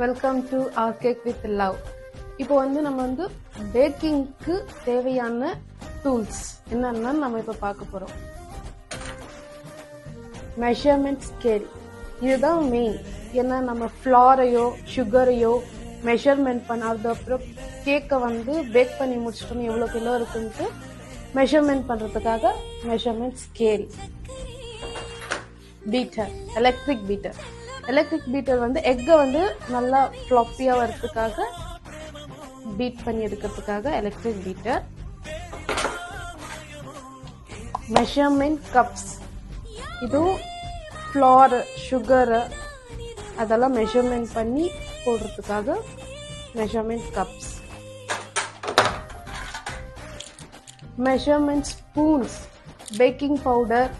Welcome to our cake with love. இப்போ நம்ம பேக்கிங்க்கு தேவையான டூல்ஸ் என்னன்னா நம்ம இப்போ பார்க்க போறோம். மெஷர்மெண்ட் ஸ்கேல் இதுதான் மெயின். ஏன்னா நம்ம ஃப்ளாரையோ சுகரையோ மெஷர்மெண்ட் அப்புறம் கேக்கை பேக் பண்ணி முடிச்சிட்டோம் எவ்வளோ கிலோ இருக்குன்ட்டு மெஷர்மெண்ட் பண்ணுறதுக்காக measurement scale. Beater, electric beater. Electric beater எக்கை நல்லா ஃப்ளாப்பியாக வரதுக்காக பீட் பண்ணி எடுக்கிறதுக்காக எலக்ட்ரிக் பீட்டர். மெஷர்மெண்ட் கப்ஸ், இதுவும் ஃப்ளார் சுகரு அதெல்லாம் மெஷர்மெண்ட் பண்ணி போடுறதுக்காக measurement cups. Measurement spoons, baking powder